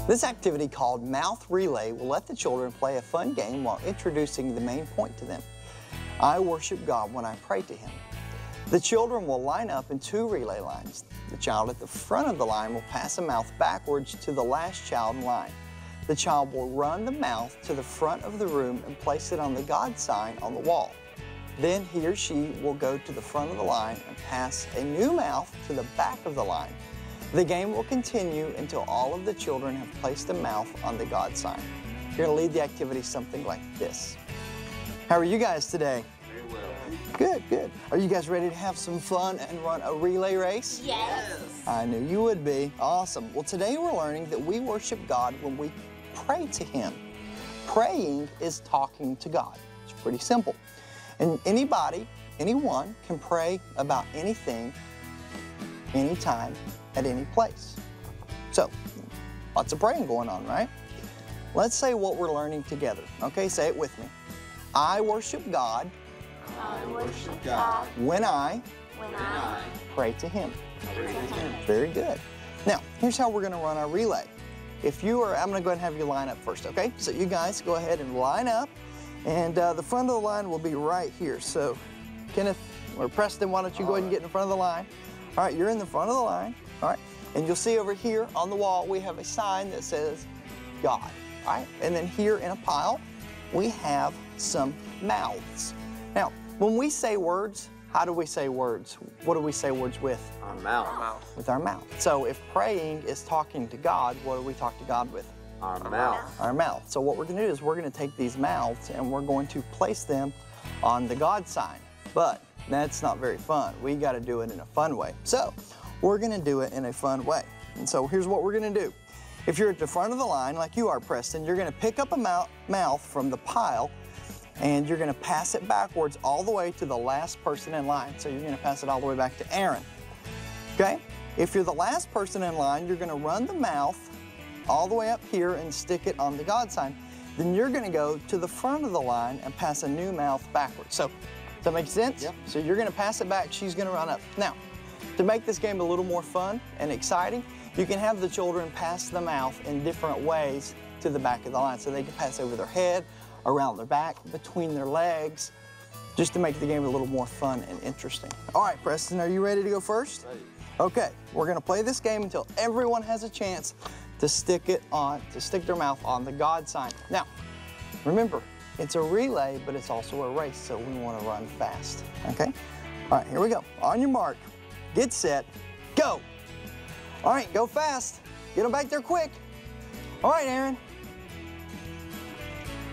This activity called Mouth Relay will let the children play a fun game while introducing the main point to them. I worship God when I pray to Him. The children will line up in 2 relay lines. The child at the front of the line will pass a mouth backwards to the last child in line. The child will run the mouth to the front of the room and place it on the God sign on the wall. Then he or she will go to the front of the line and pass a new mouth to the back of the line. The game will continue until all of the children have placed a mouth on the God sign. You're going to lead the activity something like this. How are you guys today? Very well. Good, good. Are you guys ready to have some fun and run a relay race? Yes. I knew you would be. Awesome. Well, today we're learning that we worship God when we pray to Him. Praying is talking to God. It's pretty simple. And anybody, anyone can pray about anything, anytime, at any place. So, lots of praying going on, right? Let's say what we're learning together. Okay, say it with me. I worship God. I worship God When I when I pray to Him. pray to Him. Very good. Now, here's how we're going to run our relay. I'm going to go ahead and have you line up first, okay? So you guys go ahead and line up, and the front of the line will be right here. So, Kenneth or Preston, why don't you go ahead and get in front of the line? All right, you're in the front of the line. All right, and you'll see over here on the wall, we have a sign that says God, all right? And then here in a pile, we have some mouths. Now, when we say words, how do we say words? What do we say words with? Our mouth. With our mouth. So if praying is talking to God, what do we talk to God with? Our mouth. Our mouth. So what we're going to do is we're going to take these mouths and we're going to place them on the God sign. But that's not very fun. We got to do it in a fun way. So we're going to do it in a fun way. And so here's what we're going to do. If you're at the front of the line, like you are, Preston, you're going to pick up a mouth from the pile and you're going to pass it backwards all the way to the last person in line. So you're going to pass it all the way back to Aaron. Okay? If you're the last person in line, you're going to run the mouth all the way up here and stick it on the God sign. Then you're going to go to the front of the line and pass a new mouth backwards. So, does that make sense? Yep. So you're going to pass it back, she's going to run up. Now, to make this game a little more fun and exciting, you can have the children pass the mouth in different ways to the back of the line. So they can pass over their head, around their back, between their legs, just to make the game a little more fun and interesting. All right, Preston, are you ready to go first? Ready. Okay, we're going to play this game until everyone has a chance to stick their mouth on the God sign. Now, remember, it's a relay, but it's also a race, so we want to run fast, okay? All right, here we go. On your mark, get set, go. All right, go fast. Get them back there quick. All right, Aaron.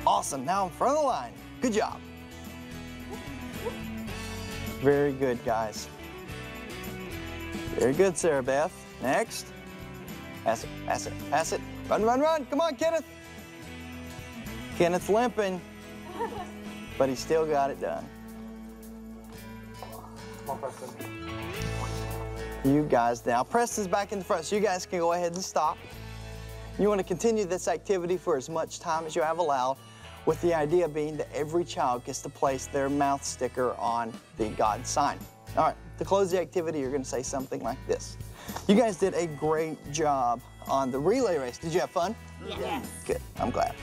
Awesome, now in front of the line. Good job. Very good, guys. Very good, Sarah Beth. Next. Pass it, pass it, pass it. Run, run, run. Come on, Kenneth. Kenneth's limping, but he still got it done. Come on, Preston. You guys, now Preston's back in the front, so you guys can go ahead and stop. You want to continue this activity for as much time as you have allowed, with the idea being that every child gets to place their mouth sticker on the God sign. All right, to close the activity, you're going to say something like this. You guys did a great job on the relay race. Did you have fun? Yes. Good, I'm glad.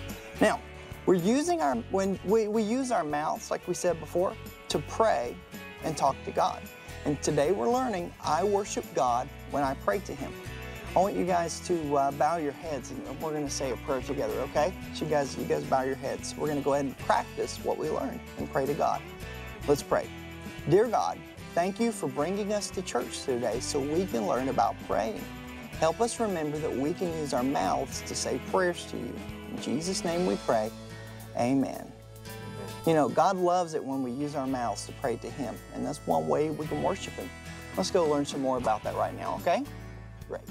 Now, when we use our mouths, like we said before, to pray and talk to God. And today we're learning, I worship God when I pray to Him. I want you guys to bow your heads, and we're going to say a prayer together, okay? So you guys bow your heads. We're going to go ahead and practice what we learned and pray to God. Let's pray. Dear God, thank you for bringing us to church today so we can learn about praying. Help us remember that we can use our mouths to say prayers to you. In Jesus' name we pray, amen. You know, God loves it when we use our mouths to pray to Him, and that's one way we can worship Him. Let's go learn some more about that right now, okay? Great.